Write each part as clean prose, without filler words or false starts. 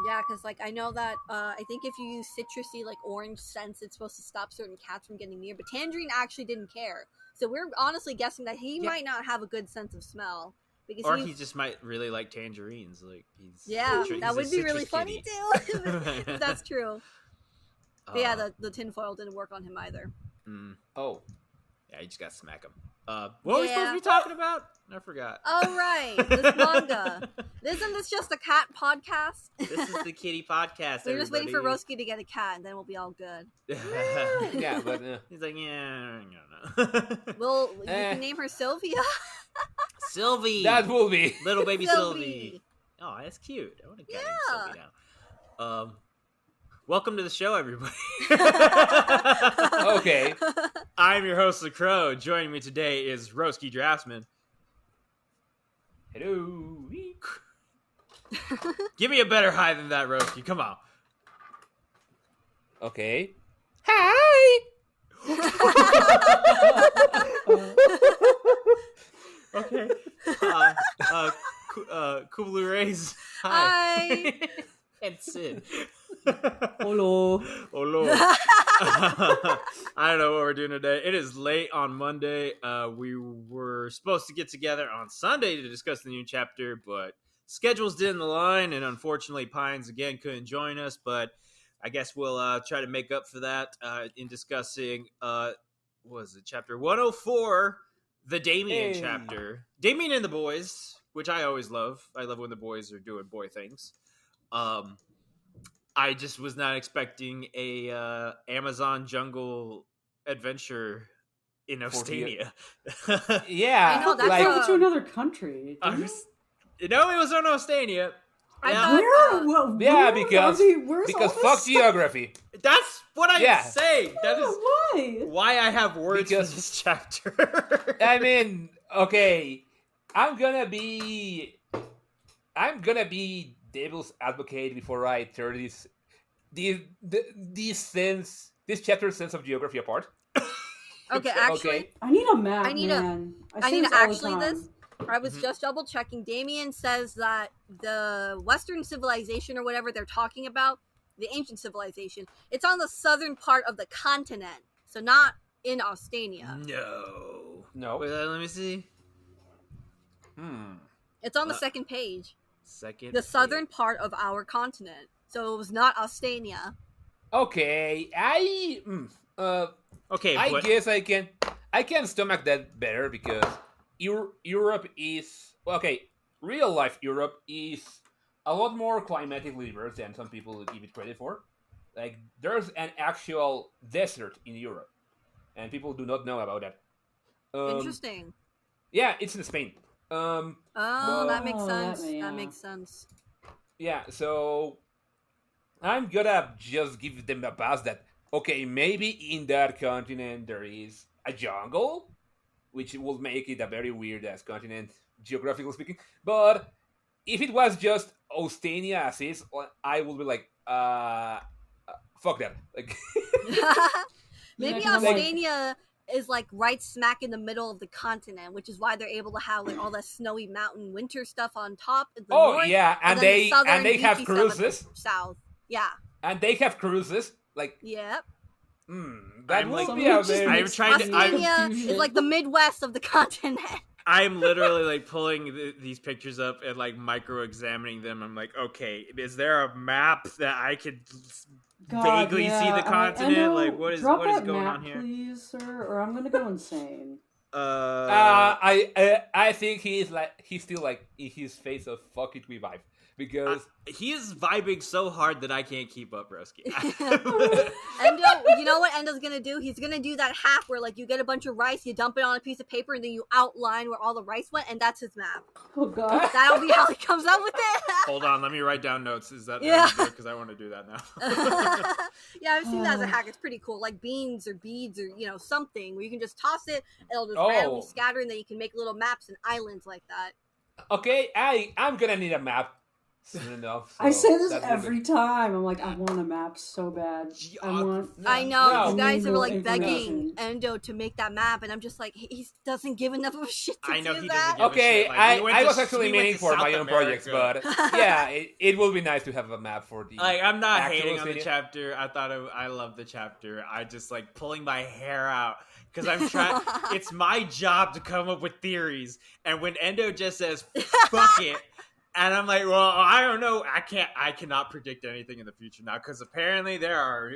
Yeah, because like I know that I think if you use citrusy like orange scents, it's supposed to stop certain cats from getting near. But Tangerine actually didn't care, so we're honestly guessing that he might not have a good sense of smell because or he just might really like tangerines. Like he's that would be really funny kitty. too if that's true. But yeah, the tinfoil didn't work on him either. Oh. Yeah, you just gotta smack him. What are we supposed to be talking about? I forgot. Oh, right. This manga. Isn't this just a cat podcast? This is the kitty podcast, We're just waiting for Roski to get a cat, and then we'll be all good. Yeah, but... He's like, yeah, Well, you can name her Sylvia. Sylvie! That will be. Little baby Sylvie. Oh, that's cute. I want to get Sylvie now. Welcome to the show, everybody. Okay. I'm your host, The Crow. Joining me today is Roski Draftsman. Hello. Give me a better high than that, Roski. Come on. Okay. Hi! Okay. Kublu Rays. Hi. And Sid. Hello. I don't know what we're doing today. It is late on Monday. We were supposed to get together on Sunday to discuss the new chapter, but schedules didn't align, and unfortunately Pines again couldn't join us, but I guess we'll try to make up for that in discussing what was it, chapter 104, the Damien chapter. Damien and the boys, which I always love. I love when the boys are doing boy things. I just was not expecting a Amazon jungle adventure in Ostania. Yeah, I know, that's go to another country. It was on Ostania. Because fuck geography. That's what I'm saying. That is why I have words for this chapter. I mean, okay, I'm gonna be devil's advocate before I tear this chapter's sense of geography apart. Okay, actually, I need a map. I need to actually this. I was just double checking. Damien says that the Western civilization or whatever they're talking about, the ancient civilization, it's on the southern part of the continent, so not in Ostania. No. Wait, let me see. It's on the second page. The southern part of our continent. So it was not Ostania. Okay, I guess I can stomach that better because Europe is real life Europe is a lot more climatically diverse than some people give it credit for. Like there's an actual desert in Europe, and people do not know about that. Interesting. Yeah, it's in Spain. That makes sense. That makes sense. Yeah, so I'm gonna just give them a pass that, okay, maybe in that continent there is a jungle, which will make it a very weird-ass continent, geographically speaking. But if it was just Ostania as is, I would be like, fuck that. Like, maybe Ostania is like right smack in the middle of the continent, which is why they're able to have like all that snowy mountain winter stuff on top. North, yeah, and they have cruises. South, yeah, and they have cruises. Like, yep. That would be out there. I'm trying to. Ostania is like the Midwest of the continent. I'm literally like pulling these pictures up and like micro-examining them. I'm like, okay, is there a map that I could vaguely see the continent? Like, what is going on here? Please, sir, or I'm gonna go insane. I think he's still like in his face of fuck it, we vibe. Because he is vibing so hard that I can't keep up, Broski. Endo, you know what Endo's gonna do? He's gonna do that hack where like you get a bunch of rice, you dump it on a piece of paper, and then you outline where all the rice went, and that's his map. Oh god, that'll be how he comes up with it. Hold on, let me write down notes. Is that because I want to do that now? Yeah, I've seen that as a hack. It's pretty cool, like beans or beads or something where you can just toss it, it'll just randomly scatter, and then you can make little maps and islands like that. Okay, I'm gonna need a map. soon enough. So I say this that's every good. time. I'm like, I want a map so bad. I want. I know No. you guys Need are more like begging information. Endo to make that map, and I'm just like, he doesn't give enough of a shit to I know do he that. doesn't give a Okay, shit. Like, I was actually meaning for my own projects, but yeah, it will be nice to have a map for the. Like, I'm not actual hating on the stadium. chapter. I love the chapter. I just like pulling my hair out because I'm trying. It's my job to come up with theories, and when Endo just says "fuck it," and I'm like, well, I don't know. I cannot predict anything in the future now because apparently there are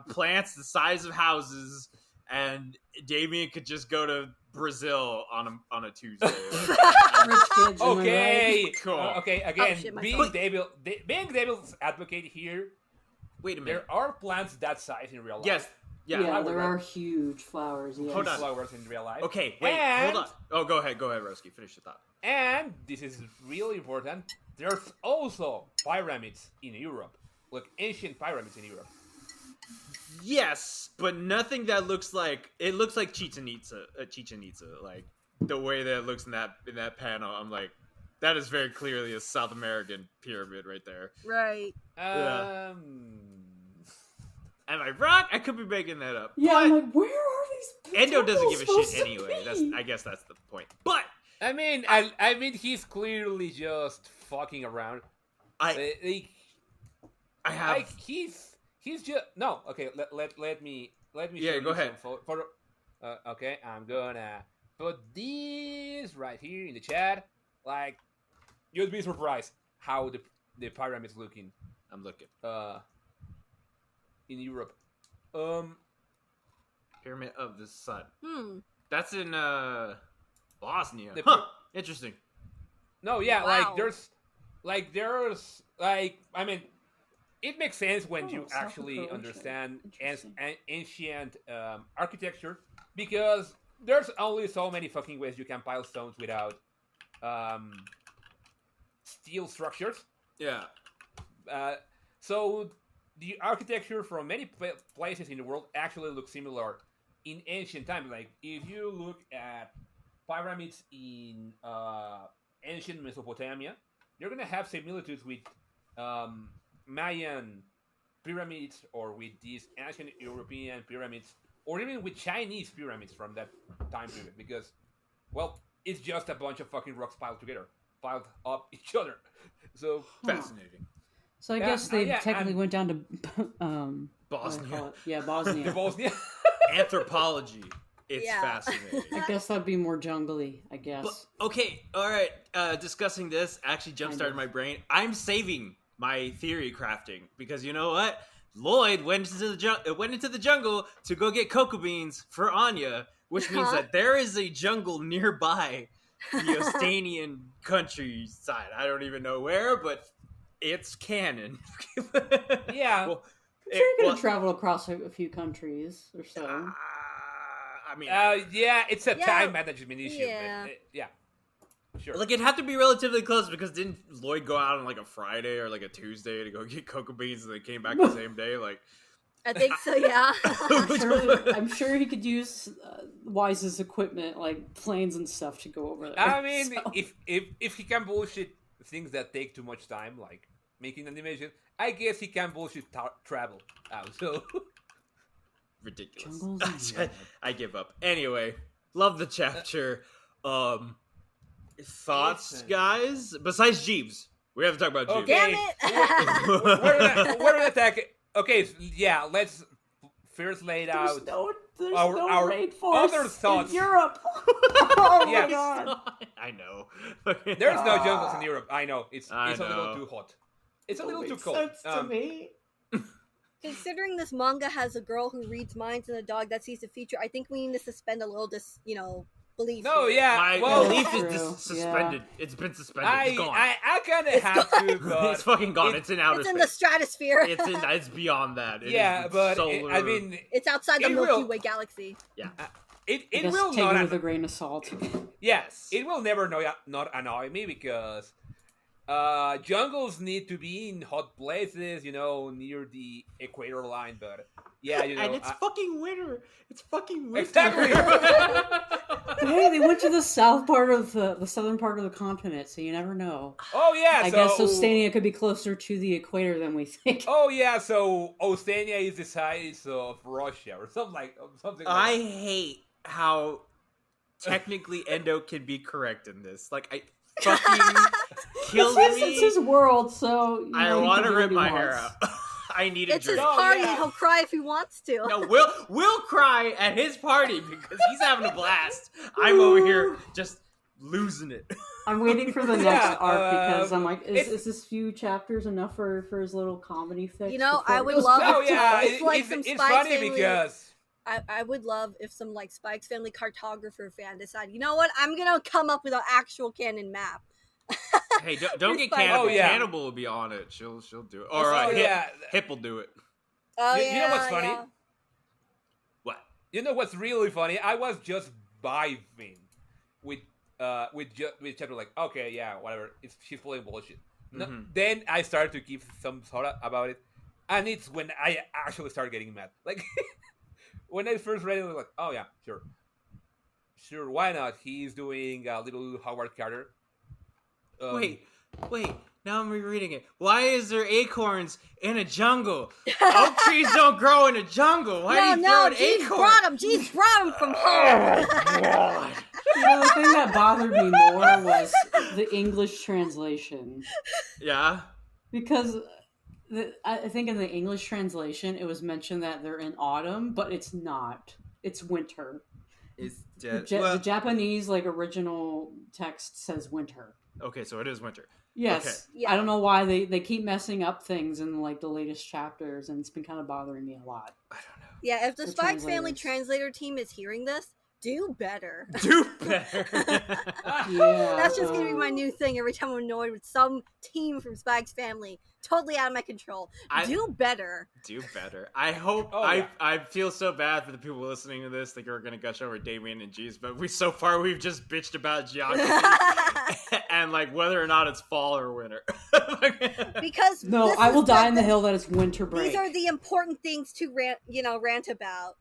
plants the size of houses, and Damien could just go to Brazil on a Tuesday. Rich kids. Am I Okay, right? Cool. Okay. Again, shit, my being phone. Devil's advocate here, Wait a minute. there are plants that size in real life. Yes. Yeah. Yeah, I would there like- are huge flowers. Yes. Hold on. Flowers in real life. Okay. Wait. And- Hold on. Oh, go ahead, Roski. Finish your thought. And this is really important. There's also pyramids in Europe, like ancient pyramids in Europe. Yes, but nothing that looks like Chichen Itza. Like the way that it looks in that panel. I'm like, that is very clearly a South American pyramid right there. Right. Yeah. Am I wrong? I could be making that up. Yeah, But I'm like, where are these? Endo doesn't give a temples shit supposed to anyway. be? I guess that's the point. But I mean, he's clearly just fucking around. I have Like he's just no. Okay, let me Yeah, show go you ahead. some photo. Okay, I'm gonna put this right here in the chat. Like, you'd be surprised how the pyramids looking. I'm looking. In Europe. Pyramid of the Sun. That's in Bosnia. The Huh. Interesting. No, yeah, Wow. there's I mean, it makes sense when you South actually Croatia. understand Interesting. ancient architecture, because there's only so many fucking ways you can pile stones without steel structures. Yeah. So the architecture from many places in the world actually looks similar in ancient times. Like, if you look at pyramids in ancient Mesopotamia, you're gonna have similitudes with Mayan pyramids, or with these ancient European pyramids, or even with Chinese pyramids from that time period, because, well, it's just a bunch of fucking rocks piled up each other. So Fascinating. So I Yeah, guess they yeah, technically and- went down to Bosnia. Yeah, Bosnia. the Bosnia. Anthropology. It's Yeah. fascinating. I guess that'd be more jungly. I guess. But, okay, all right. Discussing this actually jump-started my brain. I'm saving my theory crafting because you know what? Lloyd went into the jungle to go get cocoa beans for Anya, which means that there is a jungle nearby the Ostanian countryside. I don't even know where, but it's canon. Yeah. Well, I'm sure you're gonna travel across a few countries or so. I mean, Yeah, it's a Yeah. time management issue. Yeah. But, yeah. Sure. like it'd have to be relatively close because didn't Lloyd go out on like a Friday or like a Tuesday to go get cocoa beans and they came back the same day? Like, I think so. Yeah. I'm sure he could use Wise's equipment, like planes and stuff, to go over there. I mean, so. if he can bullshit things that take too much time, like making animation, I guess he can bullshit travel out. So ridiculous. Jungles and I give up. Anyway, love the chapter. Thoughts, Listen. guys? Besides Jeeves, we have to talk about Jeeves. Okay. Damn it. we're gonna attack it. Okay, so yeah, let's first lay it out. There's our- no our rainforest other thoughts. in Europe. Oh my Yes. god. I know. There's no jungles in Europe. I know. It's I a little know. too hot. It's a little too Makes cold. sense to me. Considering this manga has a girl who reads minds and a dog that sees the future, I think we need to suspend a little belief. No, here. yeah. My well, belief True, is suspended. It's been suspended. I It's gone. I kind of have to. But it's fucking gone. It's in outer It's in space. the stratosphere. It's beyond that. It yeah, is but solar. I mean, It's outside the It Milky will- Way galaxy. yeah. I it guess will take it with a not. grain of salt. Yes, it will never not annoy me because jungles need to be in hot places, near the equator line. But yeah, and it's fucking winter. It's fucking winter. Exactly. But hey, they went to the southern part of the continent, so you never know. Oh yeah, I guess Ostania could be closer to the equator than we think. Oh yeah, so Ostania is the size of Russia or something like that. I hate how technically Endo can be correct in this. Like, I fucking kills me. It's his world, so I want to rip my hair out. I need a It's drink. his party, and he'll cry if he wants to. No, Will cry at his party because he's having a blast. I'm over here just losing it. I'm waiting for the next arc because I'm like, is this few chapters enough for his little comedy fix? I would love. Oh yeah, it's funny family, because I would love if some like Spike's Family cartographer fan decide, you know what, I'm gonna come up with an actual canon map. Hey, don't get Cannibal. Oh, yeah. Cannibal will be on it. She'll do it. All right, Hip will do it. Oh you yeah. know what's funny? Yeah. What? You know what's really funny? I was just vibing with chapter like, okay, yeah, whatever. She's pulling bullshit. No, then I started to give some thought about it, and it's when I actually started getting mad. Like when I first read it, I was like, oh yeah, sure, why not? He's doing a little Howard Carter. Wait. Now I'm rereading it. Why is there acorns in a jungle? Oak trees don't grow in a jungle. Why do you throw an acorn? Jeeves brought him from home. God. The thing that bothered me more was the English translation. Yeah? Because I think in the English translation, it was mentioned that they're in autumn, but it's not. It's winter. The Japanese original text says winter. Okay, so it is winter. Yes. Okay. Yeah. I don't know why they keep messing up things in the latest chapters, and it's been kind of bothering me a lot. I don't know. Yeah, if the Spike's Family translator team is hearing this, do better. Do better. Yeah. That's just going to be my new thing every time I'm annoyed with some team from Spike's Family. Totally out of my control. Do better. Do better. I hope. I feel so bad for the people listening to this that are going to gush over Damien and Jeeves, but we've just bitched about geography and whether or not it's fall or winter. Because I will die in the hill that it's winter break. These are the important things to rant about.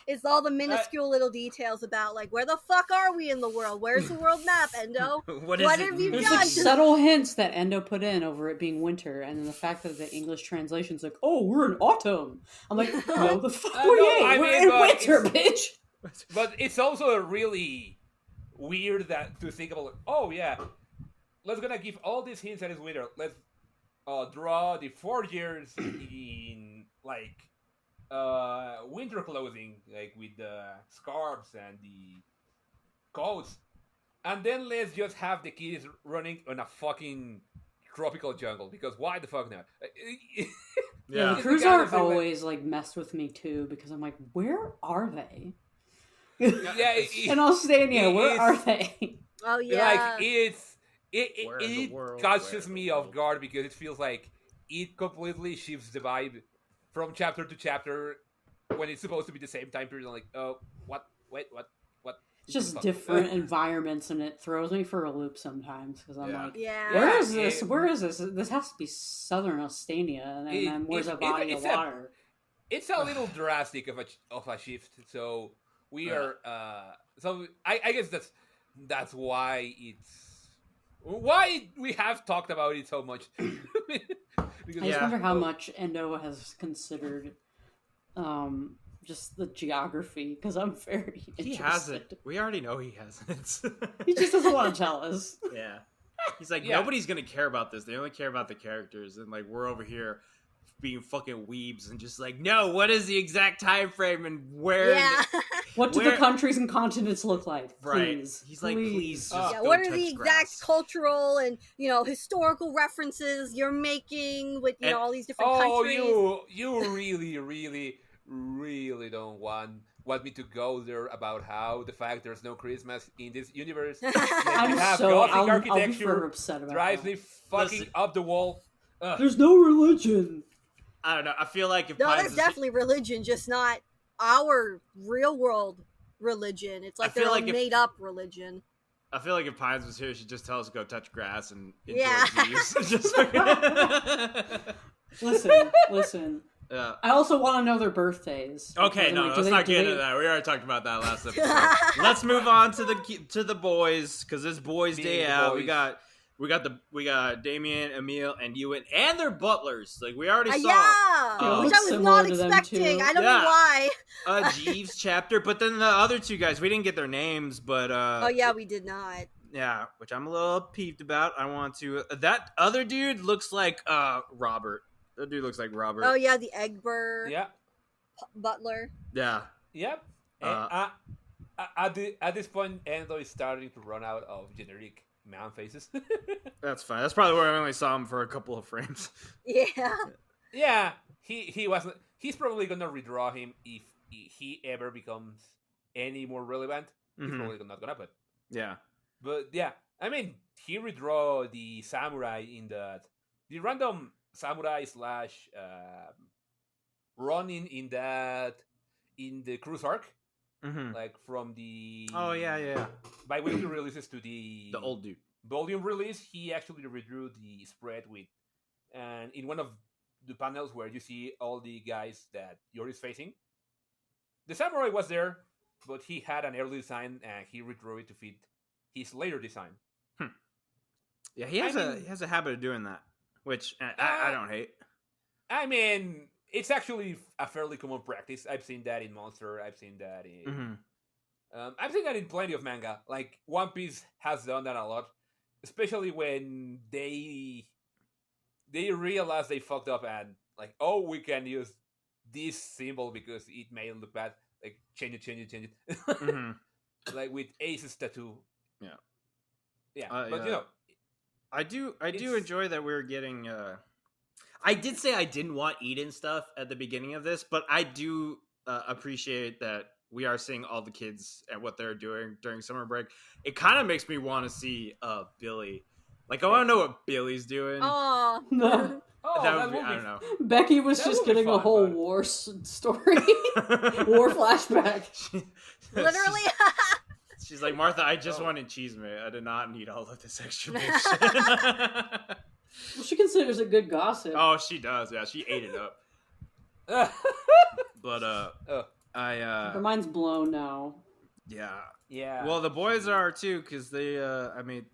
It's all the minuscule little details about where the fuck are we in the world? Where's the world map, Endo? What have you There's done? Subtle hints that Endo put in over it being winter, and then the fact that the English translation's oh, we're in autumn. I'm like, no, the fuck we're in winter, bitch. But it's also really weird to think about. Oh yeah, let's gonna give all these hints that it's winter. Let's draw the 4 years in winter clothing, with the scarves and the coats, and then let's just have the kids running on a fucking tropical jungle, because why the fuck not? Yeah, the crews are always messed with me too, because I'm like, where are they? Yeah, in Ostania, where are they? Oh yeah, it catches me off guard, because it feels like it completely shifts the vibe from chapter to chapter when it's supposed to be the same time period. I'm like, oh, what? Wait, what? It's just different environments, and it throws me for a loop sometimes, because I'm where is this? Where is this? This has to be southern Ostania, and then where's a body of water? It's a little drastic of a shift, so we are. So I guess that's why we have talked about it so much. Because I just wonder how much Endo has considered just the geography, because I'm very interested. He hasn't. We already know he hasn't. He just doesn't want to tell us. Yeah. He's like, nobody's going to care about this. They only care about the characters. And we're over here being fucking weebs and just no, what is the exact time frame and where? Yeah. What do the countries and continents look like? Right. Please. He's like, please just go what are touch the grass. exact cultural and historical references you're making with all these different countries? You really don't want me to go there about how the fact there's no Christmas in this universe. I'll be very upset about drives me fucking up the wall. There's no religion. I don't know. I feel like if there's definitely religion, just not our real world religion. It's their own made up religion. I feel like if Pines was here, she'd just tell us to go touch grass and enjoy Yeah. Jeeves. Just Listen. Yeah. I also want to know their birthdays. Okay, no, let's not get into that. We already talked about that last episode. Let's move on to the boys, because this boys' day out. We got Damien, Emil, and Ewan, and their butlers. Like we already saw. Yeah, which I was not expecting. I don't know why. Jeeves chapter, but then the other two guys, we didn't get their names, but oh yeah, we did not. Yeah, which I'm a little peeved about. I want to. That other dude looks like Robert. That dude looks like Robert. Oh yeah, the Egbert. Yeah. Butler. Yeah. Yep. At this point, Endo is starting to run out of generic man faces. That's fine. That's probably where I only saw him for a couple of frames. Yeah. Yeah. He wasn't. He's probably gonna redraw him if he ever becomes any more relevant. He's probably not gonna. But yeah. But yeah, I mean, he redraw the samurai in the random samurai slash running in the cruise arc, like from the bi-weekly releases to the old dude volume release. He actually redrew the spread with, and in one of the panels where you see all the guys that Yori's facing, the samurai was there, but he had an early design and he redrew it to fit his later design. Yeah, he has a habit of doing that, which I don't hate. I mean, it's actually a fairly common practice. I've seen that in Monster. I've seen that in I've seen that in plenty of manga. Like One Piece has done that a lot, especially when they realize they fucked up and like, oh, we can use this symbol because it may look bad. Like change it. Like with Ace's tattoo. Yeah, but you know, I do enjoy that we're getting. I did say I didn't want Eden stuff at the beginning of this, but I do appreciate that we are seeing all the kids and what they're doing during summer break. It kind of makes me want to see Billy. Like I want to know what Billy's doing. Oh, that would be, I don't know. Becky was just getting a whole war story, war flashback. Literally. She's like, Martha, I just wanted cheese, mate. I did not need all of this extra big shit. Well, she considers it good gossip. Oh, she does. Yeah, she ate it up. But her mind's blown now. Yeah. Well, the boys are too, because they. I mean,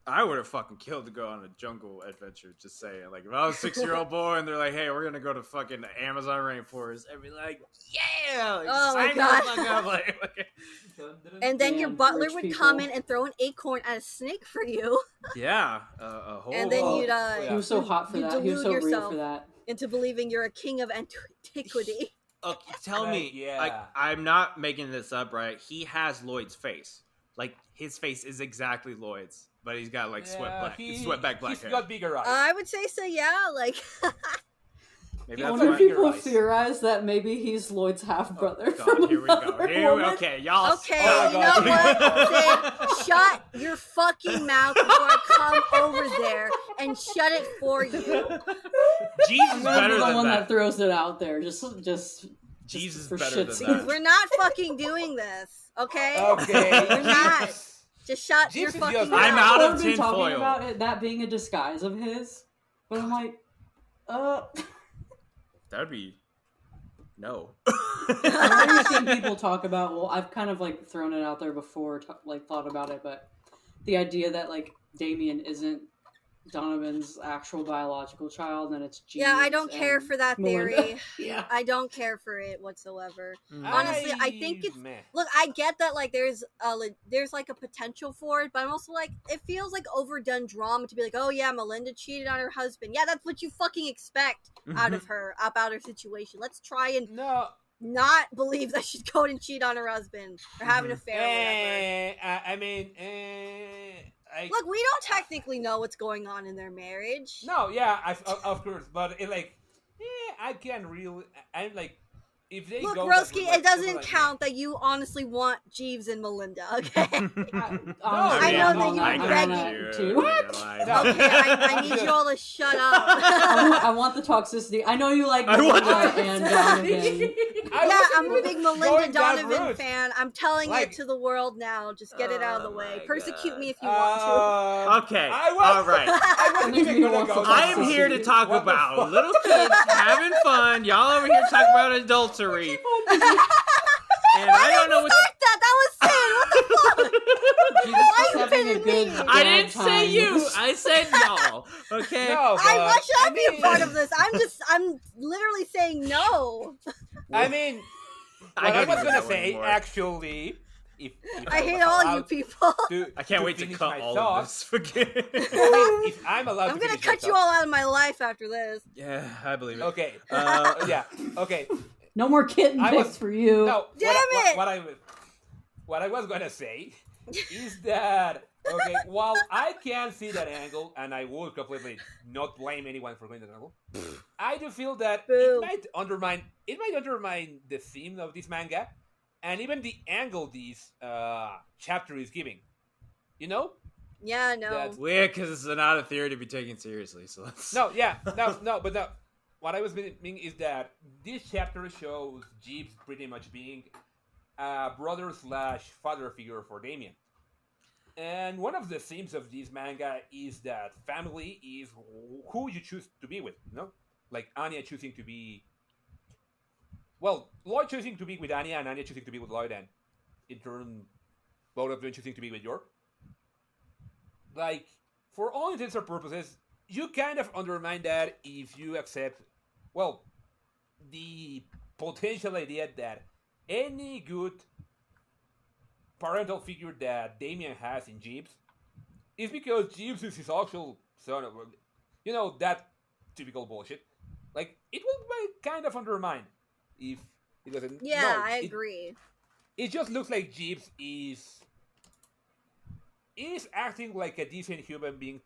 I would have fucking killed to go on a jungle adventure. Just saying, like, if I was a 6-year-old boy and they're like, "Hey, we're gonna go to fucking the Amazon rainforest," I'd be like, "Yeah!" Like, oh my god! The fuck up. Like, and then your butler would come in and throw an acorn at a snake for you. Yeah, a whole. And then you'd. He was so hot for that. He was so real for that. Into believing you're a king of antiquity. Okay, tell me, like, I'm not making this up, right? He has Lloyd's face. Like, his face is exactly Lloyd's. But he's got like sweatback black hair. He's got bigger eyes. I would say so, yeah. Like, maybe I wonder if people theorize that maybe he's Lloyd's half brother. God, here we go. Okay, y'all. Okay, you know what? Sid, shut your fucking mouth before I come over there and shut it for you. Jeeves is better than the one that. That throws it out there. Just Jeeves is for better shits. than that. We're not fucking doing this, okay? Okay. We're not. Just shut your fucking mouth. I'm out of tinfoil. tinfoil. About it, that being a disguise of his, but I'm like, That'd be no. I've already seen people talk about. Well, I've kind of like thrown it out there before, thought about it, but the idea that like Damien isn't Donovan's actual biological child, and it's Jeeves. Yeah, I don't care for that theory. Yeah, I don't care for it whatsoever. Honestly, I think it's look. I get that like there's like a potential for it, but I'm also like it feels like overdone drama to be like, oh yeah, Melinda cheated on her husband. Yeah, that's what you fucking expect out of her about her situation. Let's try and not believe that she's going and cheat on her husband or have an affair or whatever. I mean, look, we don't technically know what's going on in their marriage. No, yeah, of course, but it like, I can't really. I'm like, if they Look, go Broski, that route, it doesn't like, count that you honestly want Jeeves and Melinda, okay? I know that you've been begging. too. What? No. Okay, I need you all to shut up. I want the toxicity. I know you like Melinda and Donovan. Yeah, I'm a big Melinda going that Donovan route. fan. I'm telling Like- it to the world now. Just get it out of the way. my Persecute God. me if you want Okay, all alright. I wasn't even gonna go. I am here to talk What the about fuck? little kids having fun. Y'all over here talking about adultery. And I don't know what... to. That was Sid. What the fuck? She's Why just you having a pitting good me? I dad didn't say time. you. I said y'all. Okay? No, Why but, should I be a part of this? I'm literally saying no. I mean, I what I don't was even gonna know say, anymore. actually, if I hate was all you allowed people. I can't wait to finish cut my all thoughts, of this. I mean, if I'm allowed I'm to gonna finish my cut you thoughts- all out of my life after this. Yeah, I believe it. Okay. Yeah. Okay. No more kitten I pics was- for you. No. Damn it! What I was gonna say is that okay. While I can see that angle, and I will completely not blame anyone for going that angle, I do feel that Boo. it might undermine the theme of this manga, and even the angle this chapter is giving. You know? Yeah, no. That's- Weird, because it's not a theory to be taken seriously. So let's... No, yeah, no, but no. What I was meaning is that this chapter shows Jeeves pretty much being a brother/father figure for Damien. And one of the themes of this manga is that family is who you choose to be with, you know? Like Anya choosing to be... Well, Lloyd choosing to be with Anya and Anya choosing to be with Lloyd, and in turn, both of them choosing to be with York. Like, for all intents and purposes, you kind of undermine that if you accept, well, the potential idea that any good parental figure that Damien has in Jeeves is because Jeeves is his actual son. You know, that typical bullshit. Like, it will kind of undermine if it doesn't. Yeah, no, I agree. It just looks like Jeeves is acting like a decent human being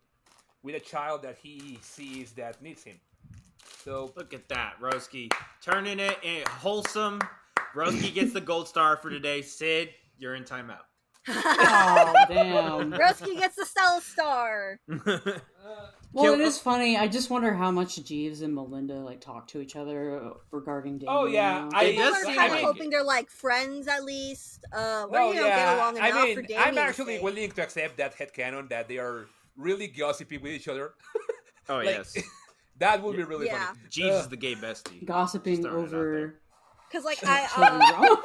with a child that he sees that needs him. So Look at that, Roski. Turning it wholesome. Roski gets the gold star for today. Sid, you're in timeout. Oh, damn. Rusky gets the Stella Star. Well, it is funny. I just wonder how much Jeeves and Melinda like talk to each other regarding Damien. Oh, yeah, now. I- It does People are seem kind of like hoping they're like friends at least. Or no, you know, get along enough I for mean, Damien's I'm actually sake. willing to accept that headcanon that they are really gossipy with each other. Oh, Like, yes. That would be really Yeah. funny. Jeeves is the gay bestie. Gossiping Just throwing it out over there. Because like children drama.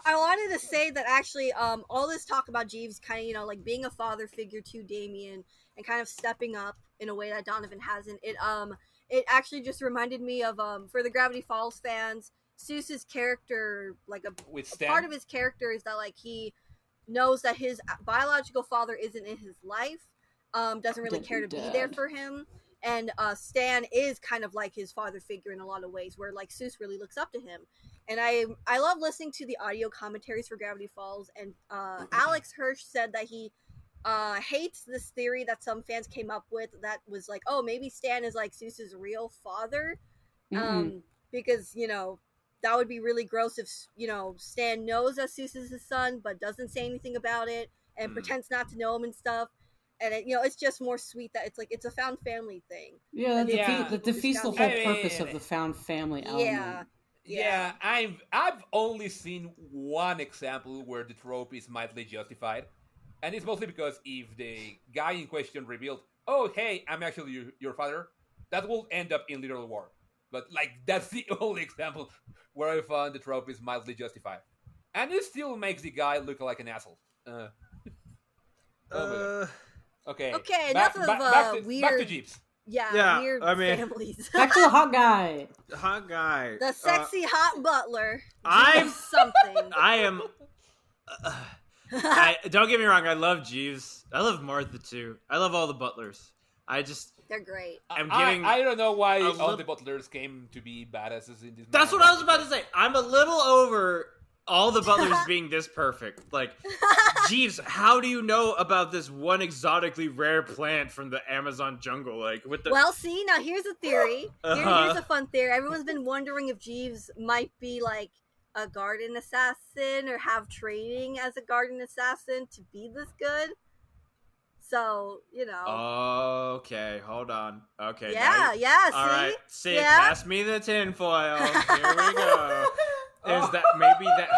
I wanted to say that actually all this talk about Jeeves kind of, you know, like being a father figure to Damien and kind of stepping up in a way that Donovan hasn't. It actually just reminded me of for the Gravity Falls fans, Seuss's character, like With a Stan? part of his character is that like he knows that his biological father isn't in his life, doesn't really care to be there Dad. for him. And Stan is kind of like his father figure in a lot of ways, where like Seuss really looks up to him. And I love listening to the audio commentaries for Gravity Falls. And Alex Hirsch said that he hates this theory that some fans came up with that was like, oh, maybe Stan is like Seuss's real father, because you know that would be really gross if you know Stan knows that Seuss is his son but doesn't say anything about it and pretends not to know him and stuff. And it, you know, it's just more sweet that it's like it's a found family thing. Yeah, Yeah. that defeats the I whole mean, purpose of the found family element. Yeah, I've only seen one example where the trope is mildly justified, and it's mostly because if the guy in question revealed, "Oh, hey, I'm actually your father," that will end up in literal war. But like that's the only example where I found the trope is mildly justified, and it still makes the guy look like an asshole. Okay. Okay, Back- enough of back- back to- weird. Back to Jeeves. Yeah, Weird I mean- families. Back to the hot guy. Hot guy. The sexy hot butler. I'm- Jeeves something. I am. Don't get me wrong. I love Jeeves. I love Martha too. I love all the butlers. They're great. I'm getting. I don't know why a all little- the butlers came to be badasses in this. That's what manga. I was about to say. I'm a little over all the butlers being this perfect. Like, Jeeves, how do you know about this one exotically rare plant from the Amazon jungle? Like, with the Well, see, now here's a theory. Here's a fun theory. Everyone's been wondering if Jeeves might be like a garden assassin or have training as a garden assassin to be this good. So, you know. Okay, hold on. Okay. Yeah, see? All right, Sid, pass me the tinfoil. Here we go. Is that maybe that?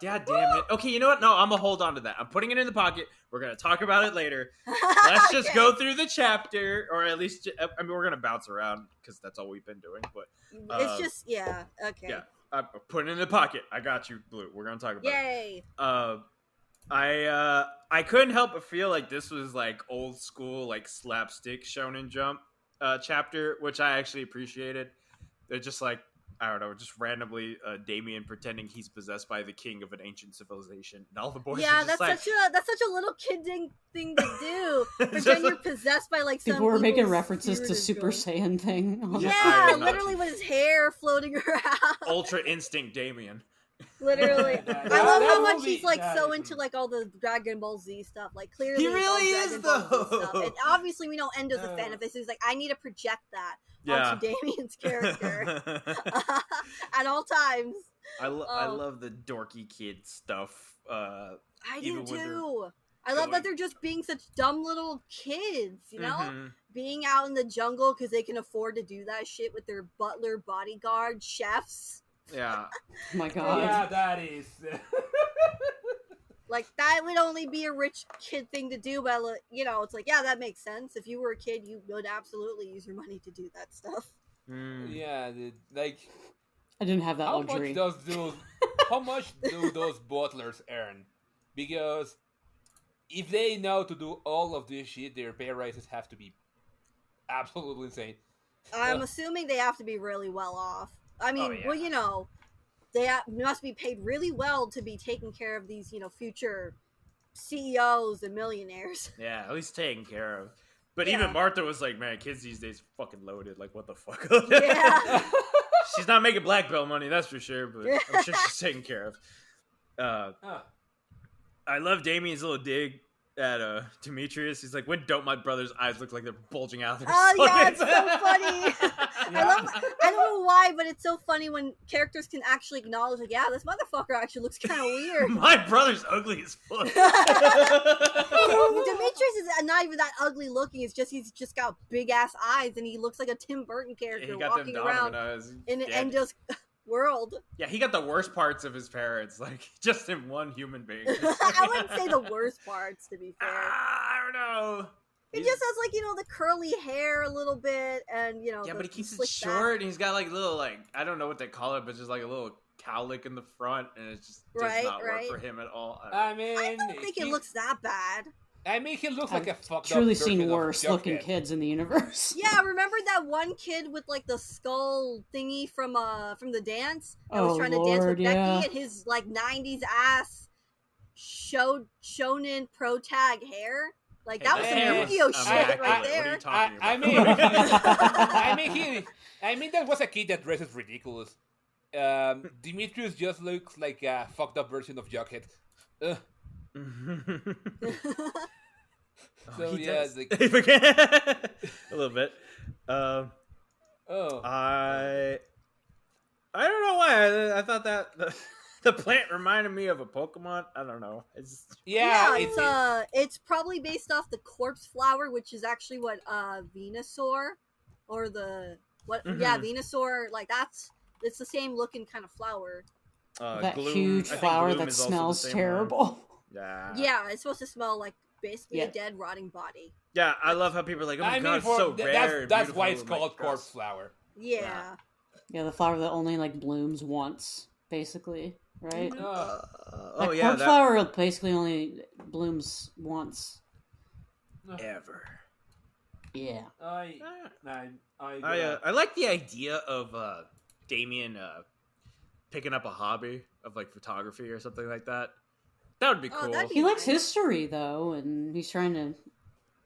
God, damn it. Okay, you know what? No, I'm gonna hold on to that. I'm putting it in the pocket. We're gonna talk about it later. Let's just go through the chapter, or at least, I mean, we're gonna bounce around because that's all we've been doing. But it's just, okay. Yeah, I'm putting it in the pocket. I got you, Blue. We're gonna talk about Yay. it. I couldn't help but feel like this was like old school, like slapstick Shonen Jump chapter, which I actually appreciated. They're just like, I don't know, just randomly Damien pretending he's possessed by the king of an ancient civilization, and all the boys. Yeah, are just that's such a little kid thing to do. Pretend you're possessed by like some. People were making references to Super Saiyan thing. Yeah, literally with his hair floating around. Ultra Instinct Damien. Literally, I love how much he's like so into like all the Dragon Ball Z stuff. Like clearly, he really is though. And obviously, we know Endo's a fan of this. He's like, I need to project that onto Damien's character at all times. I love the dorky kid stuff. I do too. I love that they're just being such dumb little kids, you know? Being out in the jungle because they can afford to do that shit with their butler, bodyguard, chefs. Yeah. Oh my god. Yeah, that is. Like, that would only be a rich kid thing to do, but, you know, it's like, yeah, that makes sense. If you were a kid, you would absolutely use your money to do that stuff. Yeah, like... I didn't have that luxury. How much do those butlers earn? Because if they know to do all of this shit, their pay raises have to be absolutely insane. I'm assuming they have to be really well off. I mean, well, you know, they must be paid really well to be taking care of these, you know, future CEOs and millionaires. Yeah, at least taken care of. But even Martha was like, man, kids these days are fucking loaded. Like, what the fuck? Yeah. She's not making black belt money, that's for sure, but I'm sure she's taken care of. I love Damien's little dig at Demetrius. He's like, when don't my brother's eyes look like they're bulging out of their sockets? Yeah, it's so funny. I don't know why, but it's so funny when characters can actually acknowledge, like, yeah, this motherfucker actually looks kind of weird. My brother's ugly as fuck. Demetrius is not even that ugly looking. It's just he's just got big ass eyes, and he looks like a Tim Burton character walking around in Endo's world. Yeah, he got the worst parts of his parents, like just in one human being. I wouldn't say the worst parts, to be fair. I don't know. He just has, like, you know, the curly hair a little bit, and, you know, but he keeps it short, and he's got, like, little, like, I don't know what they call it, but just, like, a little cowlick in the front, and it just does not work for him at all. I mean... I don't think it looks that bad. I mean, he looks like a fucked up truly seen worse looking kids in the universe. Yeah, remember that one kid with, like, the skull thingy from the dance? That was trying to dance with Becky, and his, like, 90s ass shonen pro tag hair? Like, that was some Yu-Gi-Oh shit right there. What are you talking about? I mean, that was a kid that dresses ridiculous. Demetrius just looks like a fucked up version of Jughead. So yeah, a little bit. I don't know why. I thought that the plant reminded me of a Pokemon. I don't know. It's probably based off the corpse flower, which is actually what Venusaur or Venusaur, like it's the same looking kind of flower. That huge flower that smells terrible. Yeah, it's supposed to smell like basically a dead, rotting body. Yeah, I love how people are like, oh my god, it's so rare. That's why it's called corpse flower. Yeah, the flower that only like blooms once, basically, right? Corpse flower basically only blooms once. Ever. Yeah. I like the idea of Damien picking up a hobby of like photography or something like that. That would be cool. He likes history though, and he's trying to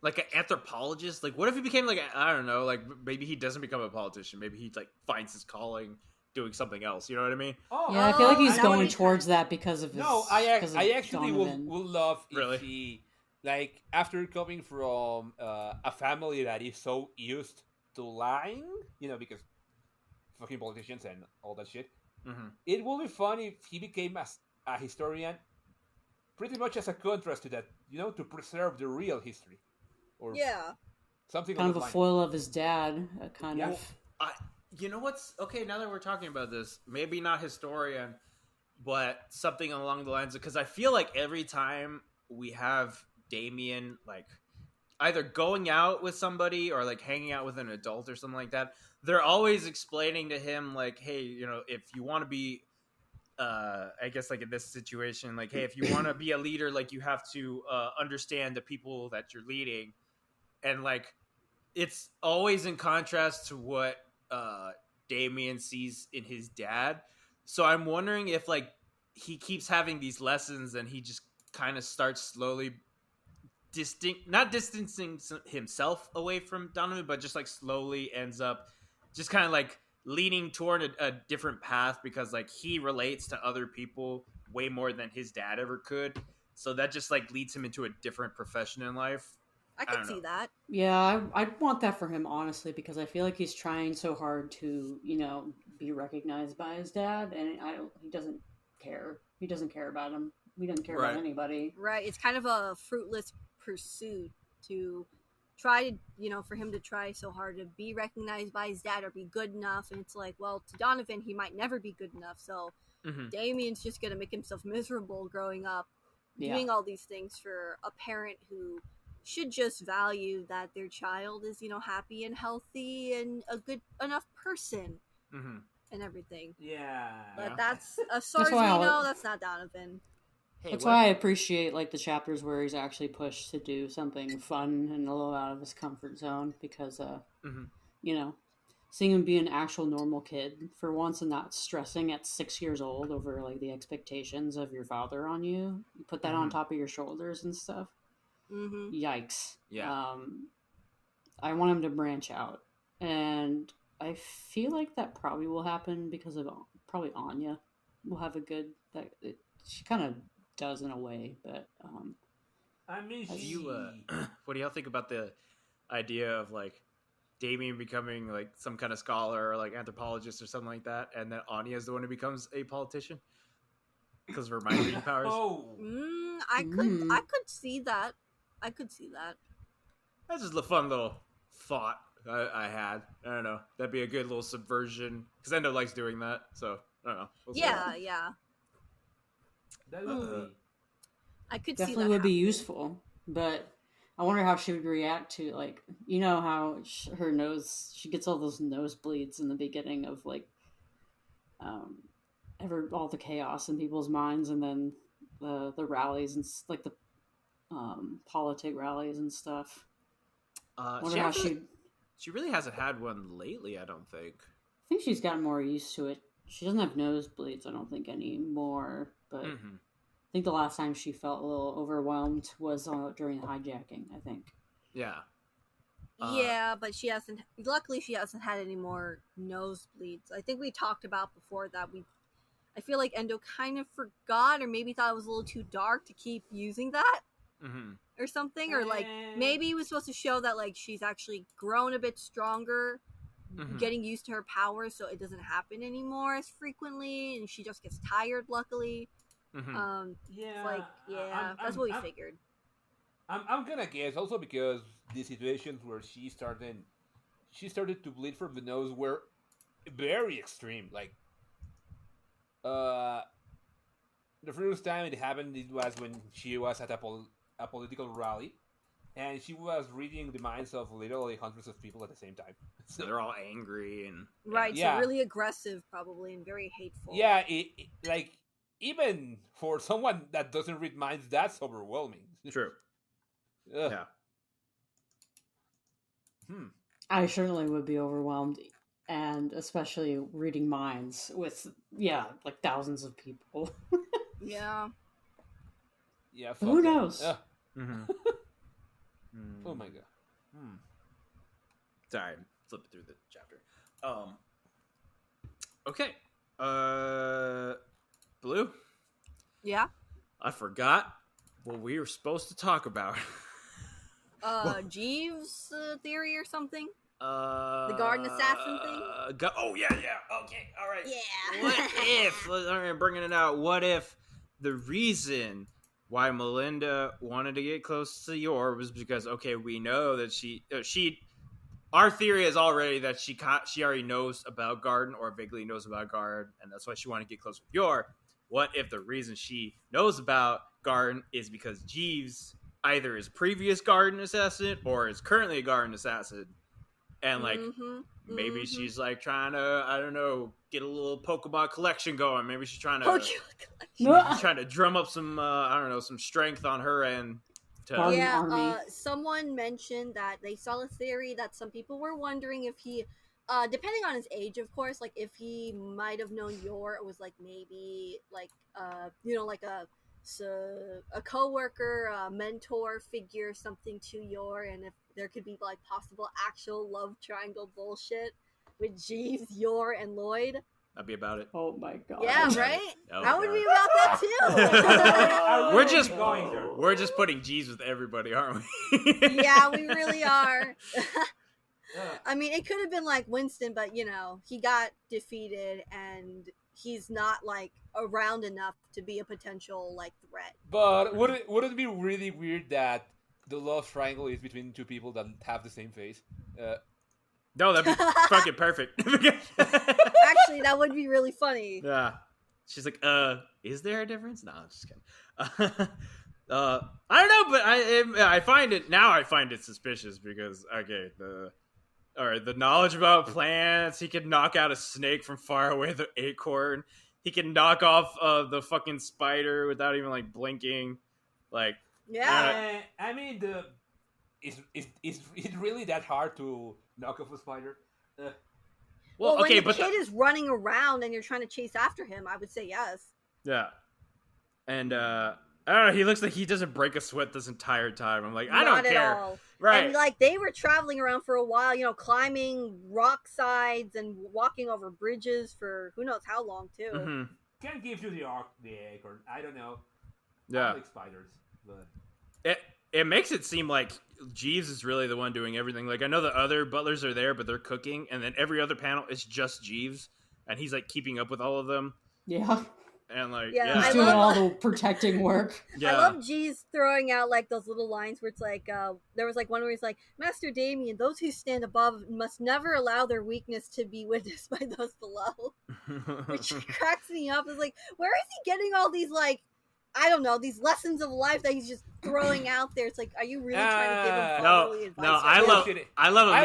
like an anthropologist. Like, what if he became like I don't know, like maybe he doesn't become a politician. Maybe he like finds his calling doing something else. You know what I mean? Oh, yeah, I feel like he's that going would be towards kinda- that because of his. no, because of I actually Donovan. will love if Really? he, like, after coming from a family that is so used to lying, because fucking politicians and all that shit. Mm-hmm. It will be fun if he became a historian, pretty much as a contrast to that, to preserve the real history, or Yeah. something Kind along of a those lines. foil of his dad, kind Yeah. of. You know what's okay? Now that we're talking about this, maybe not historian, but something along the lines of, because I feel like every time we have Damien like either going out with somebody or like hanging out with an adult or something like that, they're always explaining to him like, hey, if you want to be I guess like in this situation, like, hey, if you want to be a leader, like you have to understand the people that you're leading. And like it's always in contrast to what Damien sees in his dad. So I'm wondering if like he keeps having these lessons and he just kind of starts slowly not distancing himself away from Donovan, but just like slowly ends up just kind of like leaning toward a different path because like he relates to other people way more than his dad ever could. So that just like leads him into a different profession in life. I could see that. Yeah, I'd want that for him, honestly, because I feel like he's trying so hard to, be recognized by his dad, and he doesn't care. He doesn't care about him. He doesn't care about anybody. Right. It's kind of a fruitless pursuit to try to, for him to try so hard to be recognized by his dad or be good enough. And it's like, well, to Donovan, he might never be good enough. So Damien's just going to make himself miserable growing up, doing all these things for a parent who should just value that their child is, happy and healthy and a good enough person and everything. Yeah. But that's, as far as we know, that's not Donovan. Hey, that's why I appreciate like the chapters where he's actually pushed to do something fun and a little out of his comfort zone because, seeing him be an actual normal kid for once and not stressing at 6 years old over like the expectations of your father on you. You put that on top of your shoulders and stuff. Yikes. Yeah. I want him to branch out, and I feel like that probably will happen because of probably Anya will have a good she kind of does in a way, but I mean, what do y'all think about the idea of like Damien becoming like some kind of scholar or like anthropologist or something like that, and then Anya is the one who becomes a politician because of her mind reading powers? I could see that. I could see that. That's just a fun little thought I had. I don't know. That'd be a good little subversion because Endo likes doing that. So I don't know. We'll see. Yeah. That would be. I could definitely see that would happening. be useful, but I wonder how she would react to like how her nose, she gets all those nosebleeds in the beginning of like all the chaos in people's minds, and then the rallies and like the politic rallies and stuff. She really hasn't had one lately, I don't think. I think she's gotten more used to it. She doesn't have nosebleeds, I don't think, anymore. But I think the last time she felt a little overwhelmed was during the hijacking, I think. Yeah. Yeah, but she hasn't. Luckily, she hasn't had any more nosebleeds. I think we talked about before that I feel like Endo kind of forgot, or maybe thought it was a little too dark to keep using that, or something, or like maybe it was supposed to show that like she's actually grown a bit stronger, getting used to her powers, so it doesn't happen anymore as frequently, and she just gets tired. Luckily, that's what we figured. I'm gonna guess also because the situations where she started to bleed from the nose were very extreme. Like, the first time it happened, it was when she was at a political rally, and she was reading the minds of literally hundreds of people at the same time. So they're all angry and so really aggressive, probably, and very hateful. Yeah, like even for someone that doesn't read minds, that's overwhelming. True. Ugh. Yeah. I certainly would be overwhelmed, and especially reading minds with like thousands of people. Yeah. Yeah. Who knows? Oh my god. Sorry, I'm flipping through the chapter. Okay, Blue? Yeah? I forgot what we were supposed to talk about. Jeeves theory or something? The garden assassin thing? Oh, yeah. Okay, all right. Yeah. What if, all right, bringing it out, what if the reason why Melinda wanted to get close to Yor was because, okay, we know that our theory is already that she already knows about Garden or vaguely knows about Garden, and that's why she wanted to get close with Yor. What if the reason she knows about Garden is because Jeeves either is previous Garden assassin or is currently a Garden assassin, and like maybe she's like trying to, I don't know, get a little Pokemon collection going. Maybe she's trying to drum up some I don't know, some strength on her end. Someone mentioned that they saw a theory that some people were wondering if he, depending on his age, of course, like if he might have known Yor, it was like maybe like like a coworker, a mentor figure, something to Yor, and if there could be like possible actual love triangle bullshit with Jeeves, Yor, and Lloyd. I'd be about it. Oh my god. Yeah, right? I would be about that too. We're just putting G's with everybody, aren't we? Yeah, we really are. I mean, it could have been like Winston, but he got defeated and he's not like around enough to be a potential like threat. But would it be really weird that the love triangle is between two people that have the same face? No, that'd be fucking perfect. Actually, that would be really funny. Yeah. She's like, is there a difference? No, I'm just kidding. I don't know, but I find it suspicious because, okay, the knowledge about plants, he could knock out a snake from far away, the acorn. He can knock off the fucking spider without even, like, blinking. Like, yeah. I mean, is it really that hard to knock off a spider? Well, okay, when the kid is running around and you're trying to chase after him, I would say yes. Yeah. And, I don't know, he looks like he doesn't break a sweat this entire time. I'm like, I don't care. Not at all. Right. And, like, they were traveling around for a while, climbing rock sides and walking over bridges for who knows how long, too. Mm-hmm. Can't give you the acorn. I don't know. Yeah. I like spiders, but... It makes it seem like Jeeves is really the one doing everything. Like, I know the other butlers are there, but they're cooking, and then every other panel is just Jeeves, and he's, like, keeping up with all of them. Yeah. And, like, he's doing all the protecting work. Yeah. I love Jeeves throwing out, like, those little lines where it's like, there was, like, one where he's like, Master Damien, those who stand above must never allow their weakness to be witnessed by those below. Which cracks me up. It's like, where is he getting all these, like, I don't know, these lessons of life that he's just throwing out there? It's like, are you really trying to give him fatherly advice? No, I love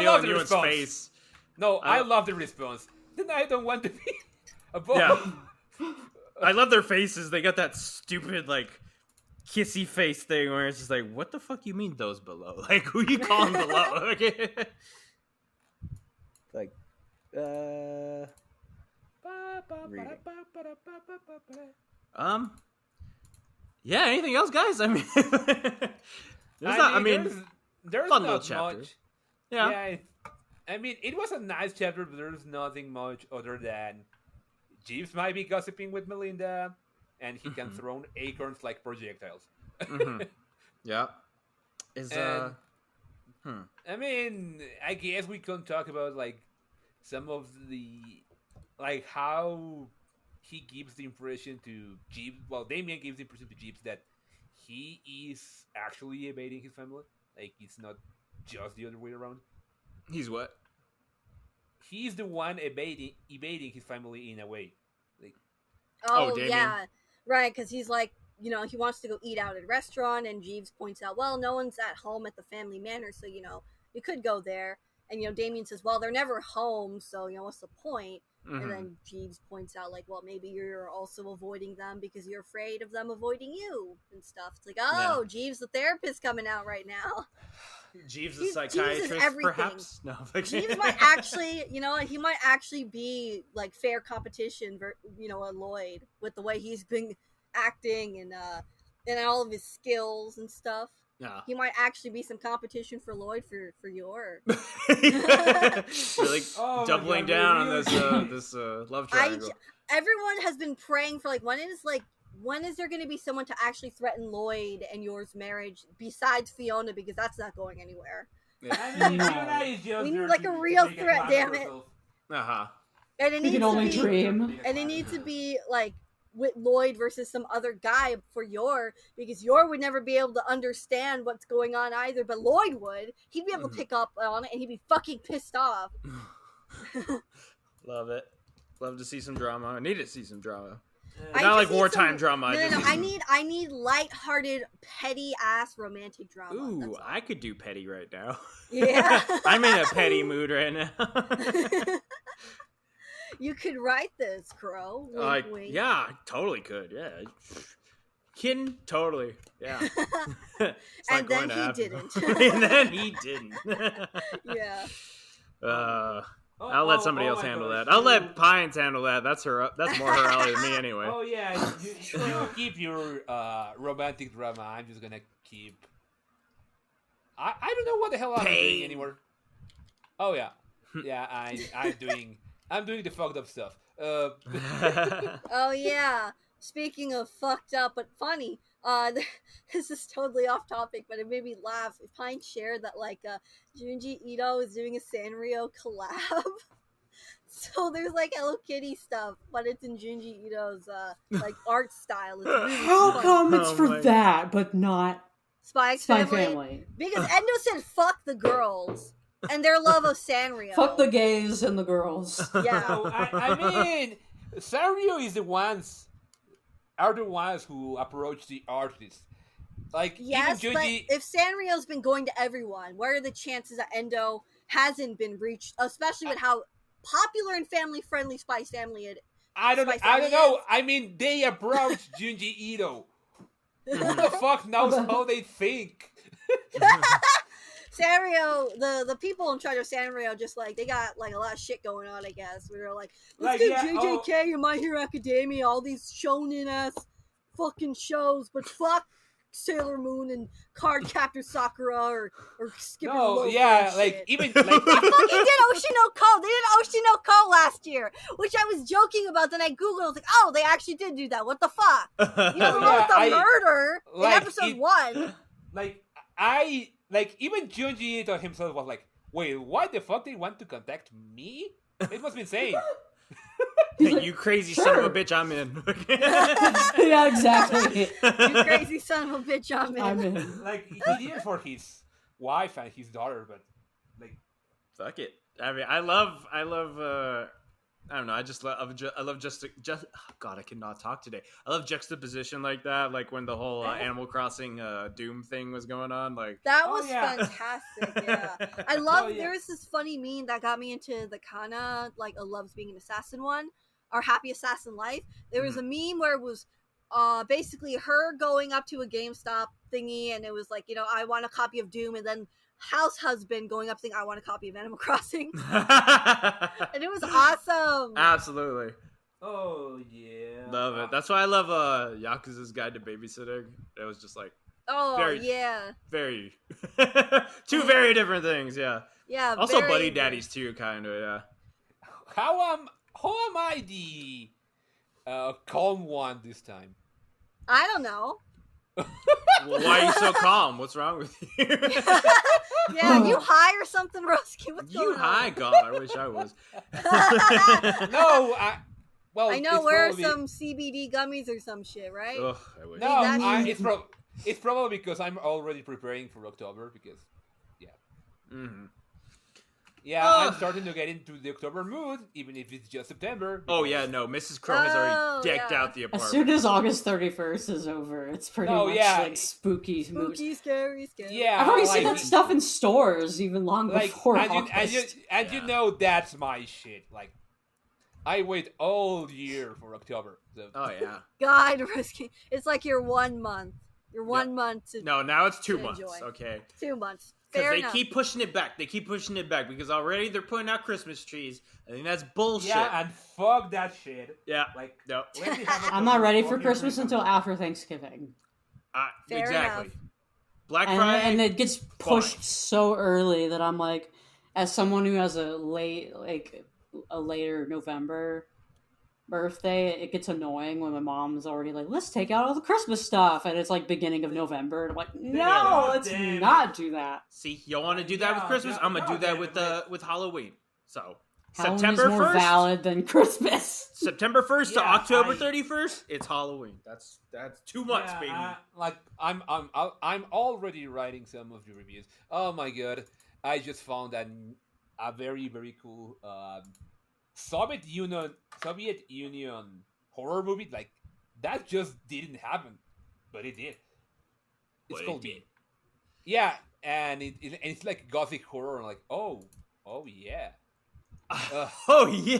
Emil and Ewan's face. No, I love the response. Then I don't want to be above. Yeah. I love their faces. They got that stupid, like, kissy face thing where it's just like, what the fuck you mean those below? Like, who you calling below? Like, yeah, anything else, guys? I mean, there's fun little chapter. Much. Yeah, I mean, it was a nice chapter, but there's nothing much other than Jeeves might be gossiping with Melinda, and he can throw acorns like projectiles. Yeah. I mean, I guess we can talk about, like, some of the, like, how he gives the impression to Jeeves. Well, Damien gives the impression to Jeeves that he is actually evading his family. Like, it's not just the other way around. He's what? He's the one evading his family in a way. Like, yeah, right. Because he's like, he wants to go eat out at a restaurant, and Jeeves points out, well, no one's at home at the family manor, so you could go there. And Damien says, well, they're never home, so what's the point? And then Jeeves points out, like, well, maybe you're also avoiding them because you're afraid of them avoiding you and stuff. It's like, oh, yeah. Jeeves the therapist coming out right now. Jeeves the psychiatrist, perhaps? No. Jeeves might actually, he might actually be, like, fair competition, a Lloyd, with the way he's been acting and all of his skills and stuff. No. He might actually be some competition for Lloyd for your. Really doubling down on this love triangle. Everyone has been praying for when is there going to be someone to actually threaten Lloyd and yours marriage besides Fiona, because that's not going anywhere. Yeah. I mean, Fiona is just we need like a real threat, damn it. And it needs only dream. And it needs to be like with Lloyd versus some other guy for Yor, because Yor would never be able to understand what's going on either, but Lloyd would. He'd be able to pick up on it, and he'd be fucking pissed off. Love it. Love to see some drama. I need to see some drama. Not like wartime drama. No. I need lighthearted, petty ass romantic drama. Ooh, I could do petty right now. Yeah. I'm in a petty mood right now. You could write this, Crow. Wink, wink. Yeah, I totally could. Yeah. Kidding? Totally. Yeah. And then he didn't. And then he didn't. Yeah. I'll let somebody else handle that. I'll let Pines handle that. That's more her alley than me anyway. Oh yeah, you keep your romantic drama. I'm just gonna keep. I don't know what the hell I'm doing anymore. Oh yeah, I'm doing the fucked up stuff. Oh yeah. Speaking of fucked up but funny, this is totally off topic, but it made me laugh. Pine shared that Junji Ito is doing a Sanrio collab. So there's Hello Kitty stuff, but it's in Junji Ito's art style. It's really How fun. come it's for that, but not Spy Family? Because Endo said fuck the girls and their love of Sanrio. Fuck the gays and the girls. Yeah. No, I mean, Sanrio is the ones who approach the artists. Yes, even Junji... but if Sanrio's been going to everyone, what are the chances that Endo hasn't been reached, especially with how popular and family-friendly Spice Family is? I don't know. I mean, they approach Junji Ito. Who the fuck knows how they think? Sanrio, the people in charge of Sanrio just they got a lot of shit going on, I guess. Where they're let's get JJK and My Hero Academia, all these shonen ass fucking shows, but fuck Sailor Moon and Cardcaptor Sakura or Skipper. No, yeah, even I fucking did Oshinoko. They did Oshinoko last year, which I was joking about. Then I googled. I was like, oh, they actually did do that. What the fuck? You know, the murder in episode 1. Even Junji Ito himself was like, wait, why the fuck they want to contact me? It must be insane. You crazy son of a bitch, I'm in. Yeah, exactly. You crazy son of a bitch, I'm in. He did it for his wife and his daughter, but fuck it. I mean, I love I don't know. I love just God, I cannot talk today. I love juxtaposition like that. Like when the whole Animal Crossing Doom thing was going on. That was fantastic. Yeah, I love. There was this funny meme that got me into the Kana a loves being an assassin one, or happy assassin life. There was a meme where it was basically her going up to a GameStop thingy, and it was I want a copy of Doom, and then house husband going up saying I want a copy of Animal Crossing. And it was awesome. Absolutely. Oh yeah, love it. That's why I love Yakuza's Guide to Babysitting. It was just very two very different things. Yeah Also Buddy Daddies too, kind of. Yeah. How am I the calm one this time? I don't know. Well, why are you so calm? What's wrong with you? Yeah, you high or something, Roski? What's going on? You high? God, I wish I was. No, I know. Where are some CBD gummies or some shit, right? Ugh, I wish. No, it's probably because I'm already preparing for October because, yeah. Mm-hmm. Yeah, I'm starting to get into the October mood, even if it's just September. Oh yeah, no, Mrs. Crow has already decked out the apartment. As soon as August 31st is over, it's pretty much spooky, scary. Yeah, I've already seen that stuff in stores even long before August. And you know that's my shit. I wait all year for October. So. Oh yeah. God, Risky. It's your 1 month. Your 1 month to. No, now it's 2 months. Enjoy. Okay. 2 months. Because they keep pushing it back. Because already they're putting out Christmas trees. I think that's bullshit. Yeah, and fuck that shit. Yeah. No. I'm not ready for Christmas until after Thanksgiving. Fair exactly. enough. Black Friday, and it gets pushed so early that I'm like, as someone who has a later November birthday, it gets annoying when my mom's already like, let's take out all the Christmas stuff, and it's like beginning of November, and I'm like, no, let's not do that. See, you want to do that with Christmas? I'm gonna do that with Halloween. So Halloween September is more 1st, valid than Christmas. September 1st to October 31st, it's Halloween. That's 2 months, baby. I'm already writing some of the reviews. Oh my god, I just found a very, very cool Soviet Union horror movie. Like, that just didn't happen, but it did. It's called Me. Yeah, and it's like gothic horror. Like, oh yeah. Oh yeah.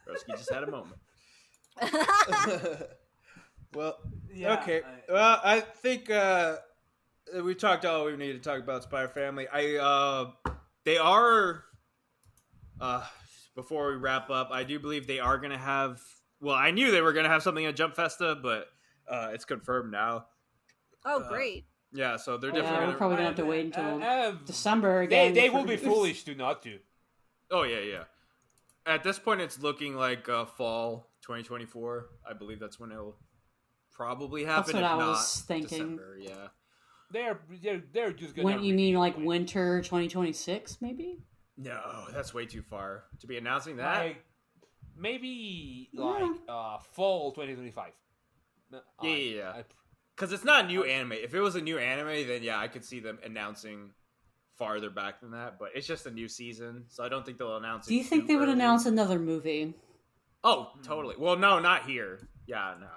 Broski just had a moment. Well, yeah, okay. Well, I think we talked all we need to talk about Spy Family. They are. Before we wrap up, I do believe they are going to have. Well, I knew they were going to have something at Jump Festa, but it's confirmed now. Oh, great! Yeah, so they're definitely. We're probably gonna have to wait until December again. They will be foolish to not to. Oh yeah. At this point, it's looking like fall 2024. I believe that's when it'll probably happen. That's what if I was not thinking. December, yeah. They're just gonna. When you mean like winter 2026, maybe? No, that's way too far to be announcing that. Like, maybe fall 2025. Yeah. Because it's not a new anime. If it was a new anime, then yeah, I could see them announcing farther back than that. But it's just a new season, so I don't think they'll announce it. Do you think they would announce another movie? Oh, totally. Well, no, not here. Yeah, no.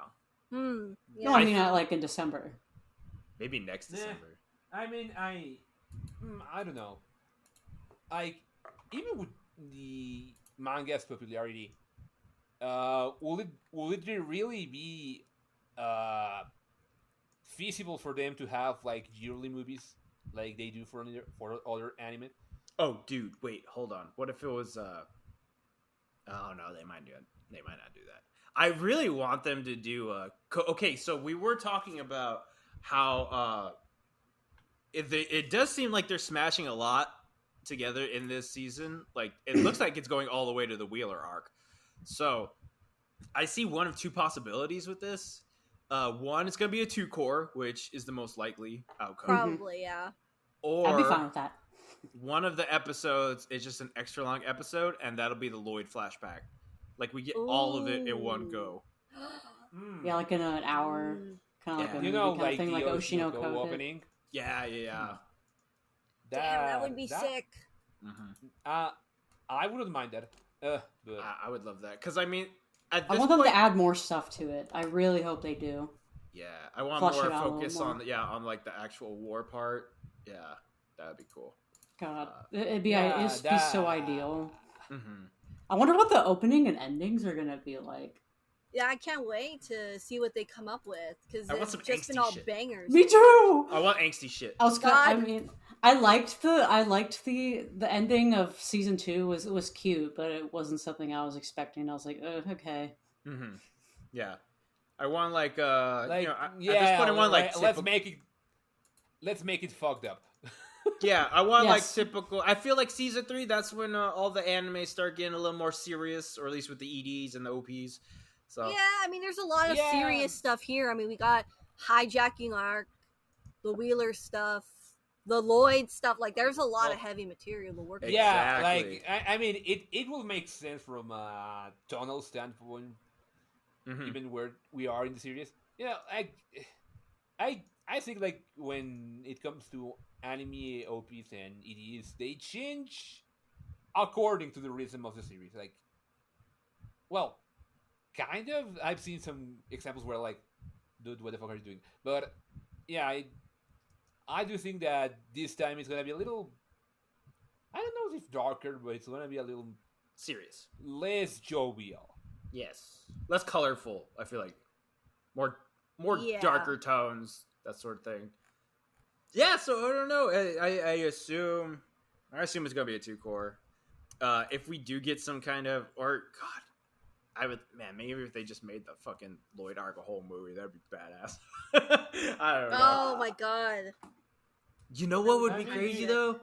Yeah. No, I mean not like in December. Maybe next December. I mean, I don't know. Even with the manga's popularity, will it really be feasible for them to have like yearly movies like they do for other anime? Oh, dude, wait, hold on. What if it was? Oh no, they might do it. They might not do that. I really want them to do. Okay, so we were talking about how it does seem like they're smashing a lot together in this season. Like, it looks like it's going all the way to the Wheeler arc. So I see one of two possibilities with this. One, it's going to be a 2-core, which is the most likely outcome. Probably, yeah. Or I'd be fine with that. One of the episodes is just an extra long episode, and that'll be the Lloyd flashback. Like, we get all of it in one go. Yeah, like in an hour, kind of like a movie kind of thing, like Oshinoko opening. Yeah. Damn, that would be sick. I wouldn't mind that. But I would love that, because I mean, at this I want them to add more stuff to it. I really hope they do. Yeah, I want more focus on like the actual war part. Yeah, that would be cool. God, it'd be so ideal. Mm-hmm. I wonder what the opening and endings are gonna be like. Yeah, I can't wait to see what they come up with, because it's just been all bangers. Me too. I want angsty shit. I liked the ending of season 2 was cute, but it wasn't something I was expecting. I was like, okay. Mm-hmm. Yeah, I want at this point I want let's make it fucked up. Yeah, I want typical. I feel like season 3. That's when all the anime start getting a little more serious, or at least with the EDs and the OPs. So yeah, I mean, there's a lot of serious stuff here. I mean, we got hijacking arc, the Wheeler stuff, the Lloyd stuff. Like, there's a lot of heavy material to work with. Yeah, like I mean, it will make sense from a tonal standpoint, even where we are in the series. You know, I think like when it comes to anime OPs and EDs, they change according to the rhythm of the series. Like, well, kind of. I've seen some examples where like, dude, what the fuck are you doing? But yeah, I do think that this time it's gonna be a little, I don't know if darker, but it's gonna be a little serious, less jovial. Yes, less colorful. I feel like more darker tones, that sort of thing. Yeah, so I don't know. I assume it's gonna be a 2-core. If we do get some kind of, or God, maybe if they just made the fucking Lloyd arc a whole movie, that'd be badass. I don't know. Oh my god. You know what would be crazy though?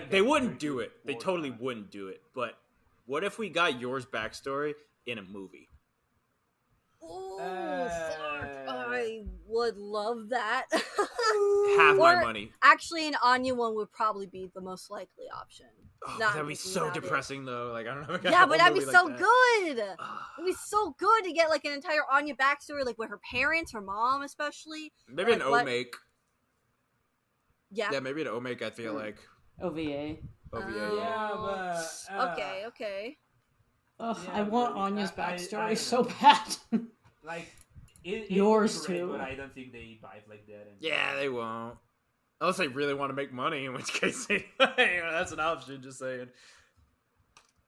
They wouldn't do it. They totally wouldn't do it. But what if we got yours backstory in a movie? Oh, fuck. I would love that. Half my money. Actually, an Anya one would probably be the most likely option. Oh, that'd be so depressing, though. Like, I don't know. Yeah, but that'd be so good. It'd be so good to get, like, an entire Anya backstory, like, with her parents, her mom, especially. Maybe an Omake. Yeah. Yeah, maybe an Omake, I feel like. OVA. Yeah, but... Okay. Ugh, yeah, I want Anya's backstory so bad. Like, yours great, too. But I don't think they vibe like that. Yeah, they won't. Unless they really want to make money, in which case that's an option, just saying.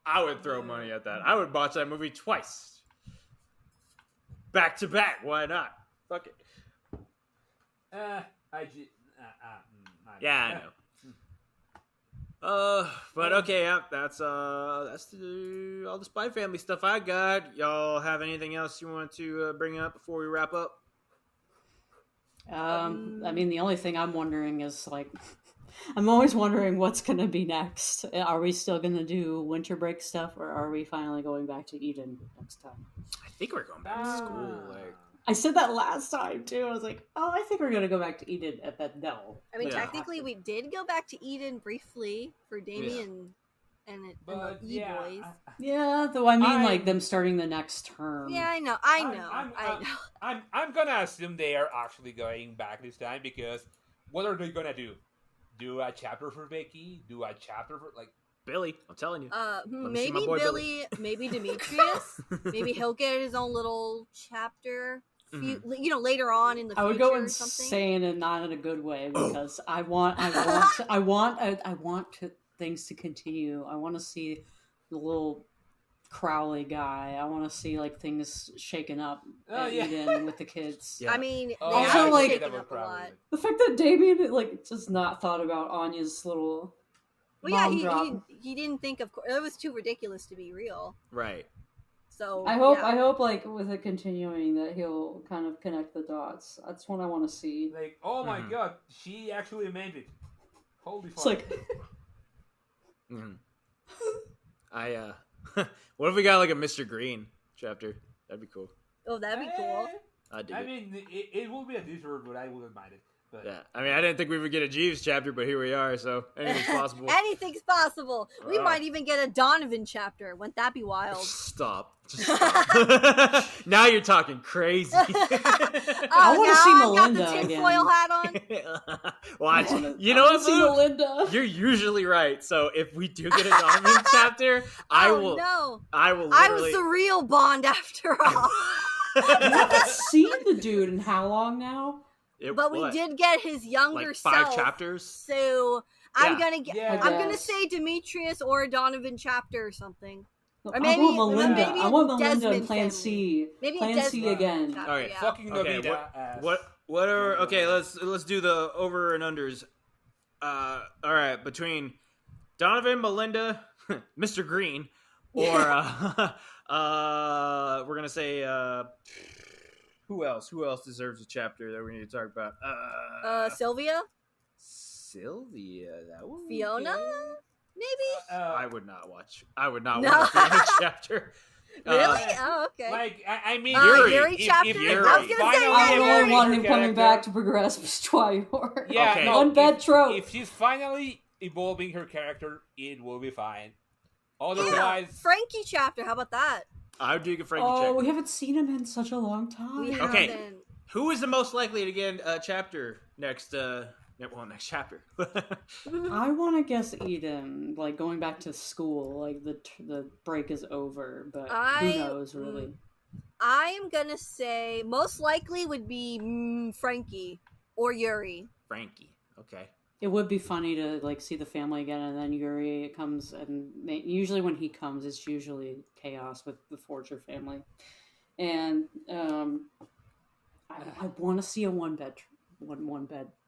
I would throw money at that. I would watch that movie twice. Back to back, why not? Fuck it. Yeah, I know. But okay, yeah, that's all the Spy Family stuff I got. Y'all have anything else you want to bring up before we wrap up? I mean, the only thing I'm wondering is, like, I'm always wondering what's going to be next. Are we still going to do winter break stuff, or are we finally going back to Eden next time? I think we're going back to school. Like, I said that last time too. I was like, "Oh, I think we're gonna go back to Eden." At that, no. I mean, technically, we did go back to Eden briefly for Damien and the E-boys. Yeah, though I mean, like them starting the next term. Yeah, I know. I'm gonna assume they are actually going back this time, because what are they gonna do? Do a chapter for Becky? Do a chapter for Billy? I'm telling you. Maybe Billy. Maybe Demetrius. Maybe he'll get his own little chapter. Later on in the future. I would go or something. insane and not in a good way, because I want things to continue. I want to see the little Crowley guy. I want to see like things shaken up Eden with the kids. Yeah. I mean, also like the fact that Damien just not thought about Anya's little. Well, yeah, he didn't think of it was too ridiculous to be real. Right. So I hope like with it continuing that he'll kind of connect the dots. That's what I want to see. Like, oh my god, she actually made it. Holy fuck. It's like what if we got like a Mr. Green chapter? That'd be cool. Oh, that'd be cool. I mean, it will be a detour, but I wouldn't mind it. But... Yeah, I mean, I didn't think we would get a Jeeves chapter, but here we are, so anything's possible. Anything's possible. We might even get a Donovan chapter. Wouldn't that be wild? Stop. Just stop. Now you're talking crazy. I want to see Melinda got the tinfoil hat on. Watch. You know what, Melinda? You're usually right. So if we do get a Donovan chapter, I will. I will. Literally... I was the real Bond after all. I haven't seen the dude in how long now? We did get his younger like 5 self. chapters. So I'm gonna say Demetrius or a Donovan chapter or something. Or maybe I want Melinda. I want Melinda Desmond in Plan C. Maybe Plan C again. Chapter, all right, fucking Nobita. What are okay? Let's do the over and unders. All right, between Donovan, Melinda, Mr. Green, or we're gonna say who else? Who else deserves a chapter that we need to talk about? Sylvia. That would Fiona. Maybe. I would not watch a Fiona chapter. Really? Oh, okay. Like, I mean, Yuri chapter? I was going to say I don't want him coming back to progress with Twilight. Yeah, okay. no, One bad trope. If she's finally evolving her character, it will be fine. Otherwise... Frankie chapter, how about that? I would do a Frankie chapter. We haven't seen him in such a long time. Okay, who is the most likely to get a chapter next... next chapter. I want to guess Eden, like going back to school, like the break is over, but who knows, really. I am gonna say most likely would be Frankie or Yuri. Frankie, okay. It would be funny to like see the family again, and then Yuri comes, and usually when he comes, it's usually chaos with the Forger family, and I want to see a one bed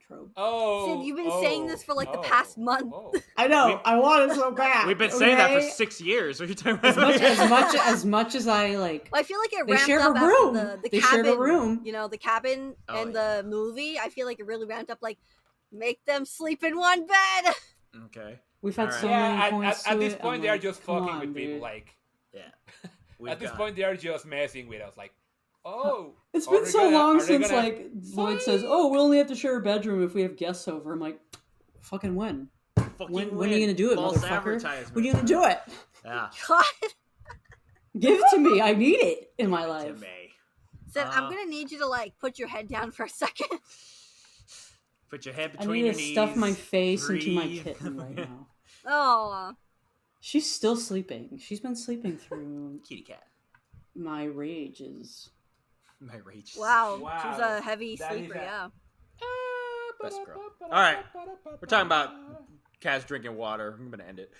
trope. Oh, Sid, you've been saying this for like the past month. I know. I want it so bad. We've been saying that for 6 years. What are you talking about? As much as I like. Well, I feel like it they ramped shared up a room. after the they cabin. shared a room. You know, the cabin and the movie. I feel like it really ramped up. Like, make them sleep in one bed. Okay. We've had so Yeah, many points at to this it. point, I'm they are like, just come fucking on, with people. dude. Like, Yeah. at this point, they are just messing with us. Like, oh, It's been so long since like Lloyd says, "Oh, we only have to share a bedroom if we have guests over." I'm like, fucking when? When are you gonna do it, False motherfucker? When are you gonna do it? Yeah. God. Give it to me. I need it in my life. Sid, I'm gonna need you to like put your head down for a second. Put your head I between need your to knees. stuff my face breathe. into my kitten right now. Oh. She's still sleeping. She's been sleeping through Kitty cat. my rages. My rage. Wow. She's a heavy That is sleeper, a- yeah. Best girl. All right. We're talking about Kaz drinking water. I'm going to end it.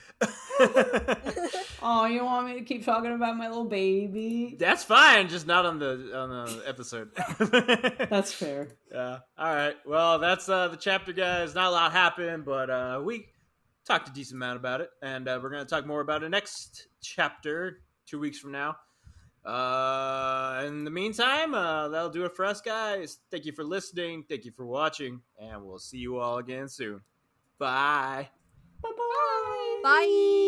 Oh, you want me to keep talking about my little baby? That's fine. Just not on the episode. That's fair. Yeah. All right. Well, that's the chapter, guys. Not a lot happened, but we talked a decent amount about it. And we're going to talk more about it next chapter 2 weeks from now. In the meantime, that'll do it for us, guys. Thank you for listening. Thank you for watching. And we'll see you all again soon. Bye. Bye-bye. Bye.